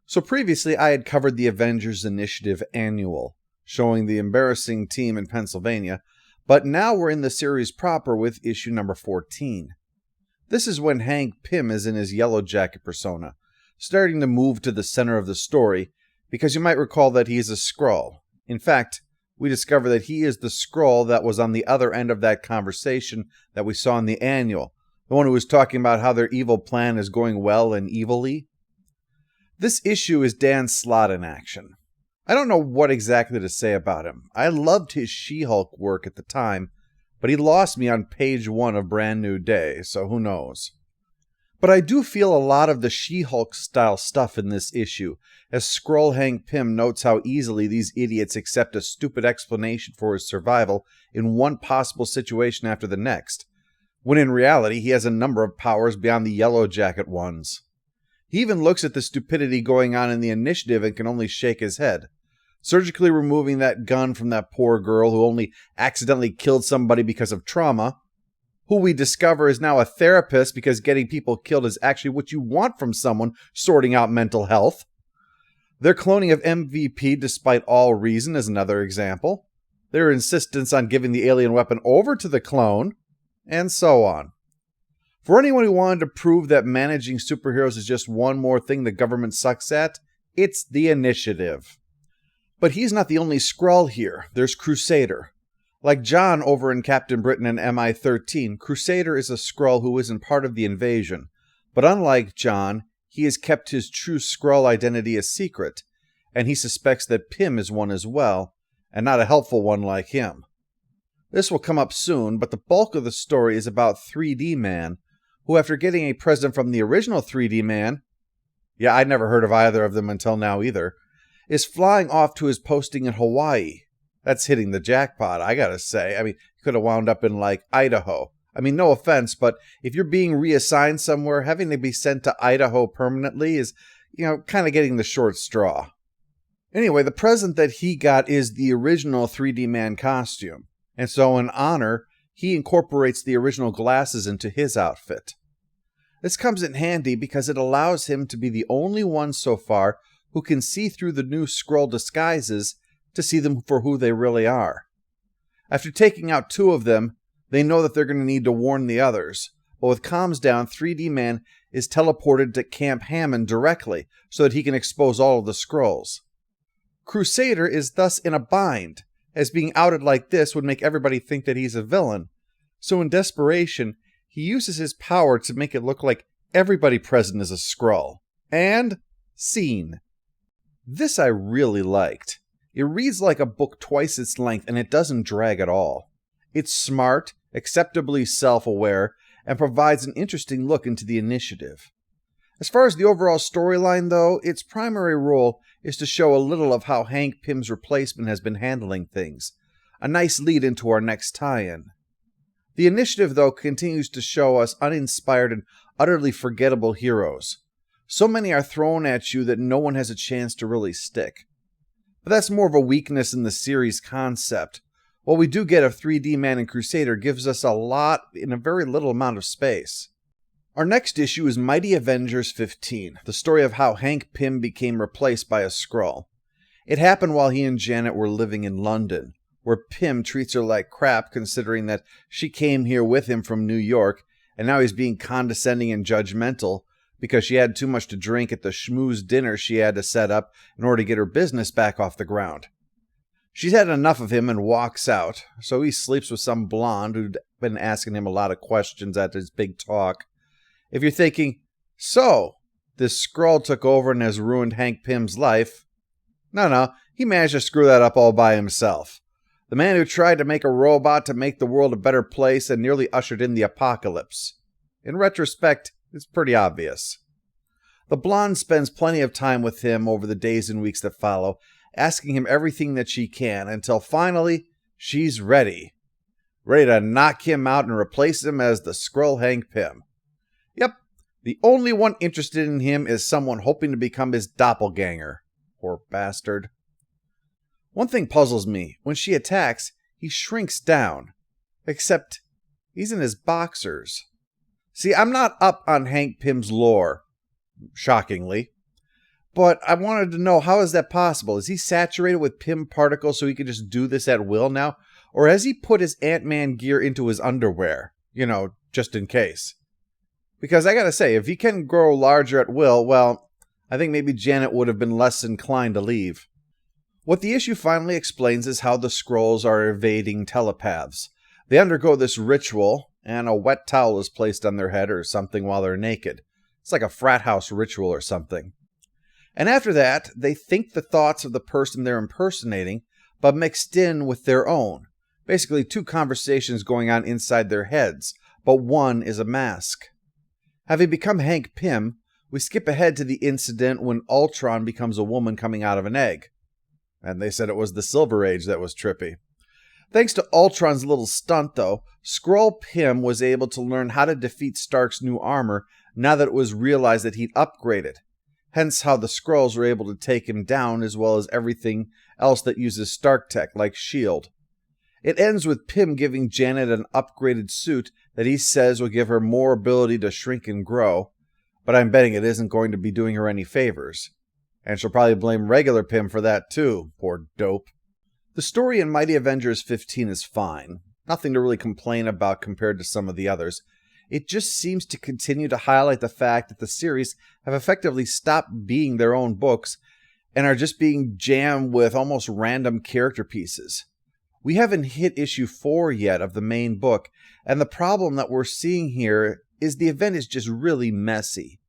So previously I had covered the Avengers Initiative Annual, showing the embarrassing team in Pennsylvania, but now we're in the series proper with issue number 14. This is when Hank Pym is in his Yellow Jacket persona, starting to move to the center of the story, because you might recall that he is a Skrull. In fact, we discover that he is the Skrull that was on the other end of that conversation that we saw in the Annual, the one who was talking about how their evil plan is going well and evilly. This issue is Dan Slott in action. I don't know what exactly to say about him. I loved his She-Hulk work at the time, but he lost me on page 1 of Brand New Day, so who knows. But I do feel a lot of the She-Hulk style stuff in this issue, as Skrull Hank Pym notes how easily these idiots accept a stupid explanation for his survival in one possible situation after the next, when in reality he has a number of powers beyond the Yellow Jacket ones. He even looks at the stupidity going on in the initiative and can only shake his head. Surgically removing that gun from that poor girl who only accidentally killed somebody because of trauma, who we discover is now a therapist because getting people killed is actually what you want from someone sorting out mental health. Their cloning of MVP despite all reason is another example. Their insistence on giving the alien weapon over to the clone, and so on. For anyone who wanted to prove that managing superheroes is just one more thing the government sucks at, it's the Initiative. But he's not the only Skrull here. There's Crusader. Like John over in Captain Britain and MI-13, Crusader is a Skrull who isn't part of the invasion. But unlike John, he has kept his true Skrull identity a secret, and he suspects that Pym is one as well, and not a helpful one like him. This will come up soon, but the bulk of the story is about 3D Man, who after getting a present from the original 3D Man, yeah, I'd never heard of either of them until now either, is flying off to his posting in Hawaii. That's hitting the jackpot, I gotta say. I mean, he could have wound up in, like, Idaho. I mean, no offense, but if you're being reassigned somewhere, having to be sent to Idaho permanently is, kind of getting the short straw. Anyway, the present that he got is the original 3D Man costume, and so in honor, he incorporates the original glasses into his outfit. This comes in handy because it allows him to be the only one so far who can see through the new Skrull disguises to see them for who they really are. After taking out 2 of them, they know that they're going to need to warn the others, but with comms down, 3D Man is teleported to Camp Hammond directly so that he can expose all of the Skrulls. Crusader is thus in a bind, as being outed like this would make everybody think that he's a villain. So in desperation, he uses his power to make it look like everybody present is a Skrull. And scene. This I really liked. It reads like a book twice its length and it doesn't drag at all. It's smart, acceptably self-aware, and provides an interesting look into the Initiative. As far as the overall storyline, though, its primary role is to show a little of how Hank Pym's replacement has been handling things. A nice lead into our next tie-in. The Initiative, though, continues to show us uninspired and utterly forgettable heroes. So many are thrown at you that no one has a chance to really stick. But that's more of a weakness in the series concept. What we do get of 3D Man and Crusader gives us a lot in a very little amount of space. Our next issue is Mighty Avengers 15, the story of how Hank Pym became replaced by a Skrull. It happened while he and Janet were living in London, where Pym treats her like crap considering that she came here with him from New York, and now he's being condescending and judgmental because she had too much to drink at the schmooze dinner she had to set up in order to get her business back off the ground. She's had enough of him and walks out, so he sleeps with some blonde who'd been asking him a lot of questions at his big talk. If you're thinking, so, this Skrull took over and has ruined Hank Pym's life. No, he managed to screw that up all by himself. The man who tried to make a robot to make the world a better place and nearly ushered in the apocalypse. In retrospect, it's pretty obvious. The blonde spends plenty of time with him over the days and weeks that follow, asking him everything that she can, until finally, she's ready. Ready to knock him out and replace him as the Skrull Hank Pym. Yep, the only one interested in him is someone hoping to become his doppelganger. Poor bastard. One thing puzzles me. When she attacks, he shrinks down. Except, he's in his boxers. See, I'm not up on Hank Pym's lore, shockingly. But I wanted to know, how is that possible? Is he saturated with Pym particles so he can just do this at will now? Or has he put his Ant-Man gear into his underwear? Just in case. Because I gotta say, if he can grow larger at will, well, I think maybe Janet would have been less inclined to leave. What the issue finally explains is how the Skrulls are evading telepaths. They undergo this ritual, and a wet towel is placed on their head or something while they're naked. It's like a frat house ritual or something. And after that, they think the thoughts of the person they're impersonating, but mixed in with their own. Basically, two conversations going on inside their heads, but one is a mask. Having become Hank Pym, we skip ahead to the incident when Ultron becomes a woman coming out of an egg. And they said it was the Silver Age that was trippy. Thanks to Ultron's little stunt, though, Skrull Pym was able to learn how to defeat Stark's new armor now that it was realized that he'd upgraded. Hence how the Skrulls were able to take him down, as well as everything else that uses Stark tech, like S.H.I.E.L.D. It ends with Pym giving Janet an upgraded suit that he says will give her more ability to shrink and grow, but I'm betting it isn't going to be doing her any favors. And she'll probably blame regular Pym for that too, poor dope. The story in Mighty Avengers 15 is fine. Nothing to really complain about compared to some of the others. It just seems to continue to highlight the fact that the series have effectively stopped being their own books and are just being jammed with almost random character pieces. We haven't hit issue 4 yet of the main book, and the problem that we're seeing here is the event is just really messy.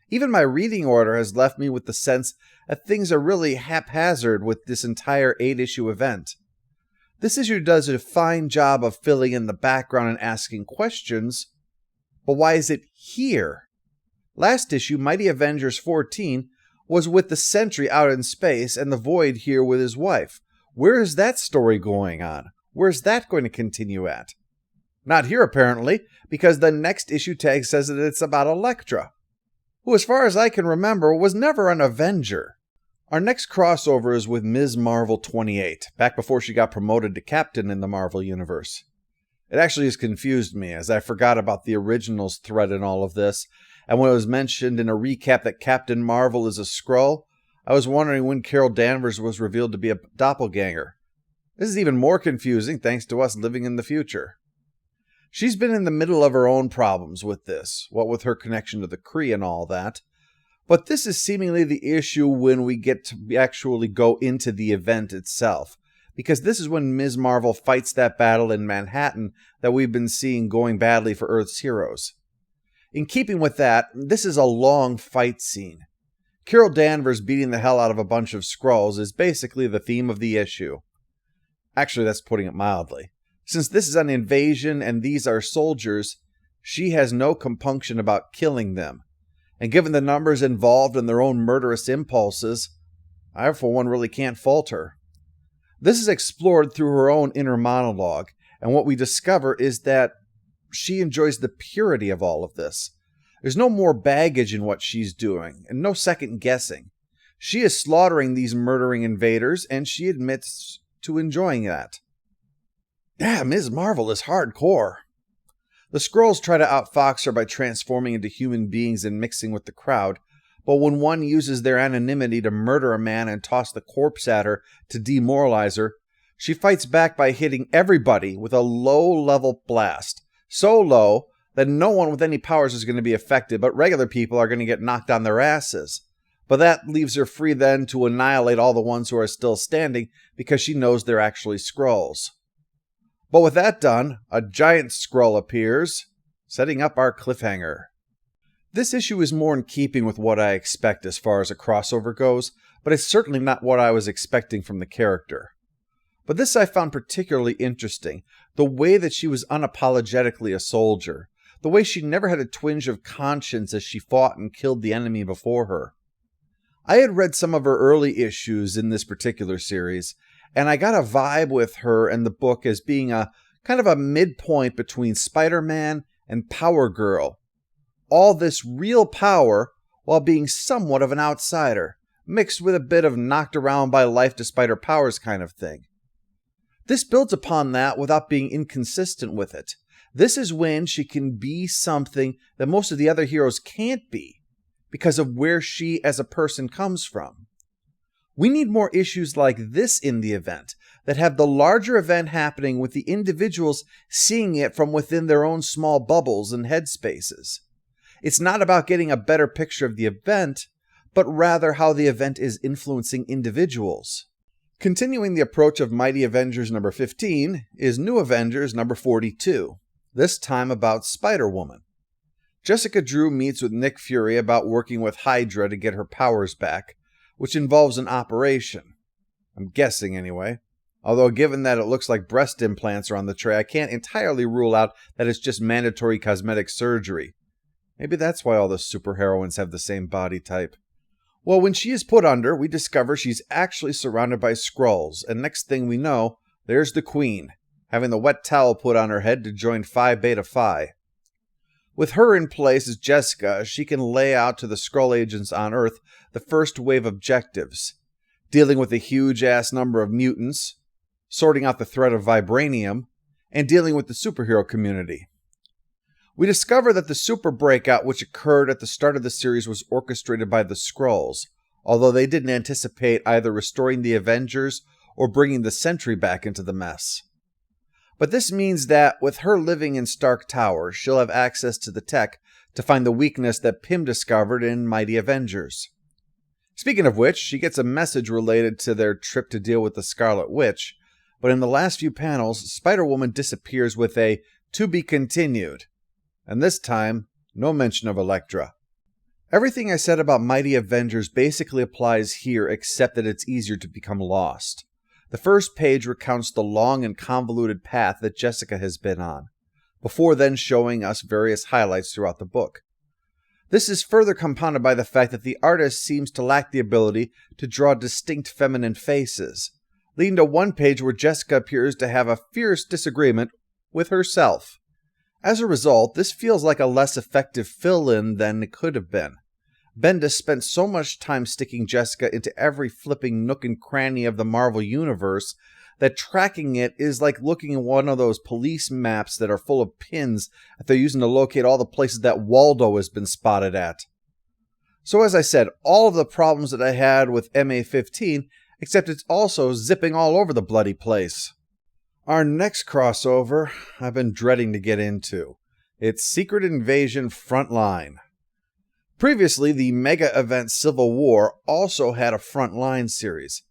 Even my reading order has left me with the sense that things are really haphazard with this entire 8-issue event. This issue does a fine job of filling in the background and asking questions, but why is it here? Last issue, Mighty Avengers 14, was with the Sentry out in space and the Void here with his wife. Where is that story going on? Where's that going to continue at? Not here, apparently, because the next issue tag says that it's about Elektra, who, as far as I can remember, was never an Avenger. Our next crossover is with Ms. Marvel 28, back before she got promoted to Captain in the Marvel Universe. It actually has confused me, as I forgot about the originals thread in all of this, and when it was mentioned in a recap that Captain Marvel is a Skrull, I was wondering when Carol Danvers was revealed to be a doppelganger. This is even more confusing thanks to us living in the future. She's been in the middle of her own problems with this, what with her connection to the Kree and all that. But this is seemingly the issue when we get to actually go into the event itself, because this is when Ms. Marvel fights that battle in Manhattan that we've been seeing going badly for Earth's heroes. In keeping with that, this is a long fight scene. Carol Danvers beating the hell out of a bunch of Skrulls is basically the theme of the issue. Actually, that's putting it mildly. Since this is an invasion and these are soldiers, she has no compunction about killing them. And given the numbers involved and their own murderous impulses, I for one really can't fault her. This is explored through her own inner monologue, and what we discover is that she enjoys the purity of all of this. There's no more baggage in what she's doing, and no second guessing. She is slaughtering these murdering invaders, and she admits to enjoying that. Yeah, Ms. Marvel is hardcore. The Skrulls try to outfox her by transforming into human beings and mixing with the crowd, but when one uses their anonymity to murder a man and toss the corpse at her to demoralize her, she fights back by hitting everybody with a low-level blast. So low that no one with any powers is going to be affected, but regular people are going to get knocked on their asses. But that leaves her free then to annihilate all the ones who are still standing because she knows they're actually Skrulls. But with that done, a giant Skrull appears, setting up our cliffhanger. This issue is more in keeping with what I expect as far as a crossover goes, but it's certainly not what I was expecting from the character. But this I found particularly interesting, the way that she was unapologetically a soldier, the way she never had a twinge of conscience as she fought and killed the enemy before her. I had read some of her early issues in this particular series, and I got a vibe with her and the book as being a kind of a midpoint between Spider-Man and Power Girl. All this real power while being somewhat of an outsider, mixed with a bit of knocked around by life despite her powers kind of thing. This builds upon that without being inconsistent with it. This is when she can be something that most of the other heroes can't be, because of where she as a person comes from. We need more issues like this in the event, that have the larger event happening with the individuals seeing it from within their own small bubbles and headspaces. It's not about getting a better picture of the event, but rather how the event is influencing individuals. Continuing the approach of Mighty Avengers number 15 is New Avengers number 42, this time about Spider-Woman. Jessica Drew meets with Nick Fury about working with Hydra to get her powers back, which involves an operation. I'm guessing anyway. Although given that it looks like breast implants are on the tray, I can't entirely rule out that it's just mandatory cosmetic surgery. Maybe that's why all the superheroines have the same body type. Well, when she is put under, we discover she's actually surrounded by Skrulls, and next thing we know, there's the Queen, having the wet towel put on her head to join Phi Beta Phi. With her in place as Jessica, she can lay out to the Skrull agents on Earth the first wave objectives, dealing with a huge-ass number of mutants, sorting out the threat of vibranium, and dealing with the superhero community. We discover that the super breakout which occurred at the start of the series was orchestrated by the Skrulls, although they didn't anticipate either restoring the Avengers or bringing the Sentry back into the mess. But this means that, with her living in Stark Tower, she'll have access to the tech to find the weakness that Pym discovered in Mighty Avengers. Speaking of which, she gets a message related to their trip to deal with the Scarlet Witch, but in the last few panels, Spider-Woman disappears with a "to be continued," and this time, no mention of Elektra. Everything I said about Mighty Avengers basically applies here, except that it's easier to become lost. The first page recounts the long and convoluted path that Jessica has been on, before then showing us various highlights throughout the book. This is further compounded by the fact that the artist seems to lack the ability to draw distinct feminine faces, leading to one page where Jessica appears to have a fierce disagreement with herself. As a result, this feels like a less effective fill-in than it could have been. Bendis spent so much time sticking Jessica into every flipping nook and cranny of the Marvel Universe that tracking it is like looking at one of those police maps that are full of pins that they're using to locate all the places that Waldo has been spotted at. So as I said, all of the problems that I had with MA15, except it's also zipping all over the bloody place. Our next crossover I've been dreading to get into. It's Secret Invasion Frontline. Previously, the mega event Civil War also had a Frontline series,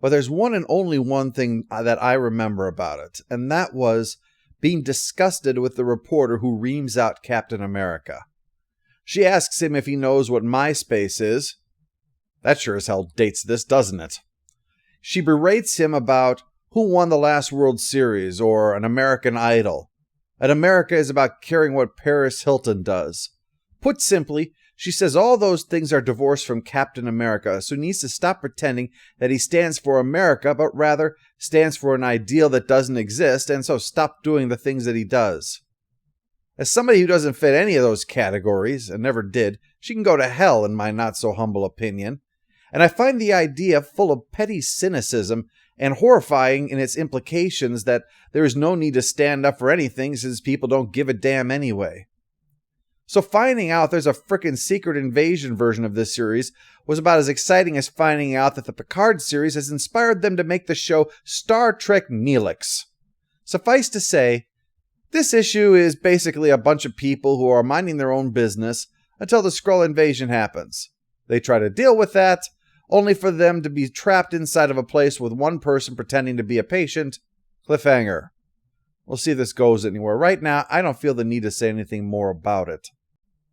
but there's one and only one thing that I remember about it, and that was being disgusted with the reporter who reams out Captain America. She asks him if he knows what MySpace is. That sure as hell dates this, doesn't it? She berates him about who won the last World Series or an American Idol. And America is about caring what Paris Hilton does. Put simply, she says all those things are divorced from Captain America, so he needs to stop pretending that he stands for America, but rather stands for an ideal that doesn't exist, and so stop doing the things that he does. As somebody who doesn't fit any of those categories, and never did, she can go to hell in my not-so-humble opinion. And I find the idea full of petty cynicism and horrifying in its implications that there is no need to stand up for anything since people don't give a damn anyway. So finding out there's a frickin' Secret Invasion version of this series was about as exciting as finding out that the Picard series has inspired them to make the show Star Trek Neelix. Suffice to say, this issue is basically a bunch of people who are minding their own business until the Skrull invasion happens. They try to deal with that, only for them to be trapped inside of a place with one person pretending to be a patient. Cliffhanger. We'll see if this goes anywhere. Right now, I don't feel the need to say anything more about it.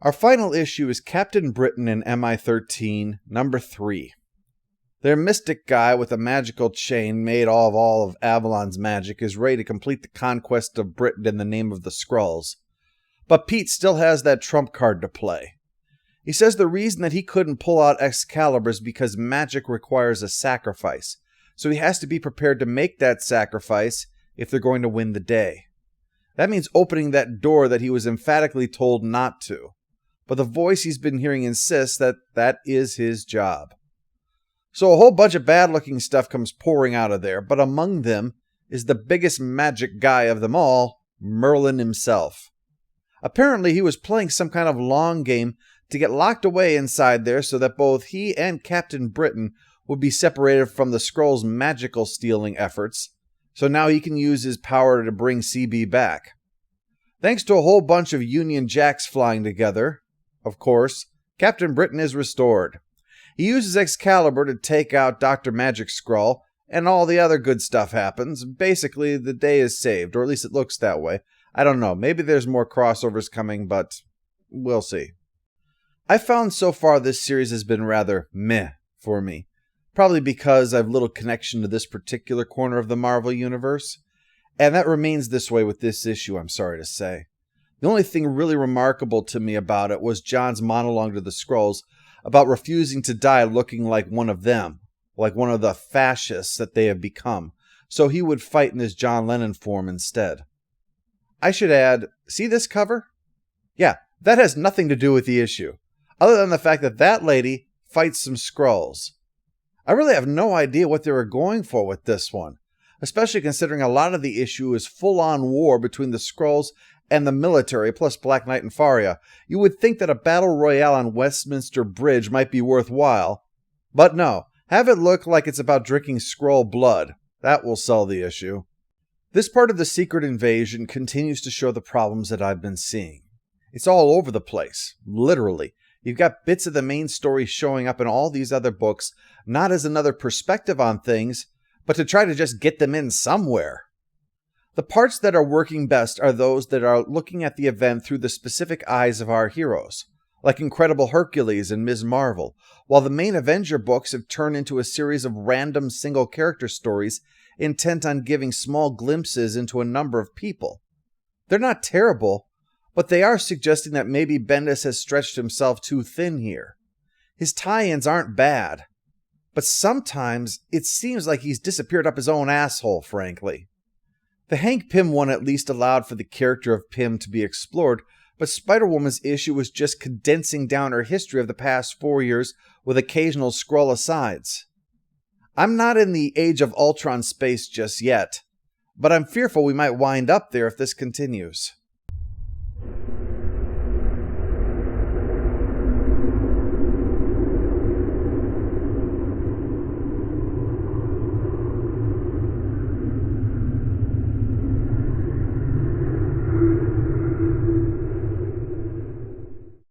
Our final issue is Captain Britain in MI13, number 3. Their mystic guy with a magical chain made of all of Avalon's magic is ready to complete the conquest of Britain in the name of the Skrulls. But Pete still has that trump card to play. He says the reason that he couldn't pull out Excalibur is because magic requires a sacrifice, so he has to be prepared to make that sacrifice if they're going to win the day. That means opening that door that he was emphatically told not to. But the voice he's been hearing insists that that is his job. So a whole bunch of bad-looking stuff comes pouring out of there, but among them is the biggest magic guy of them all, Merlin himself. Apparently he was playing some kind of long game to get locked away inside there so that both he and Captain Britain would be separated from the Skrull's magical stealing efforts, so now he can use his power to bring CB back. Thanks to a whole bunch of Union Jacks flying together, of course, Captain Britain is restored. He uses Excalibur to take out Dr. Magic Skrull, and all the other good stuff happens. Basically, the day is saved, or at least it looks that way. I don't know, maybe there's more crossovers coming, but we'll see. I found so far this series has been rather meh for me. Probably because I've little connection to this particular corner of the Marvel Universe. And that remains this way with this issue, I'm sorry to say. The only thing really remarkable to me about it was John's monologue to the Skrulls about refusing to die looking like one of them, like one of the fascists that they have become, so he would fight in his John Lennon form instead. I should add, see this cover? Yeah, that has nothing to do with the issue, other than the fact that that lady fights some Skrulls. I really have no idea what they were going for with this one, especially considering a lot of the issue is full-on war between the Skrulls and the military, plus Black Knight and Faria. You would think that a battle royale on Westminster Bridge might be worthwhile. But no, have it look like it's about drinking Skrull blood. That will sell the issue. This part of the Secret Invasion continues to show the problems that I've been seeing. It's all over the place, literally. You've got bits of the main story showing up in all these other books, not as another perspective on things, but to try to just get them in somewhere. The parts that are working best are those that are looking at the event through the specific eyes of our heroes, like Incredible Hercules and Ms. Marvel, while the main Avenger books have turned into a series of random single-character stories intent on giving small glimpses into a number of people. They're not terrible, but they are suggesting that maybe Bendis has stretched himself too thin here. His tie-ins aren't bad, but sometimes it seems like he's disappeared up his own asshole, frankly. The Hank Pym one at least allowed for the character of Pym to be explored, but Spider-Woman's issue was just condensing down her history of the past 4 years with occasional Skrull asides. I'm not in the Age of Ultron space just yet, but I'm fearful we might wind up there if this continues.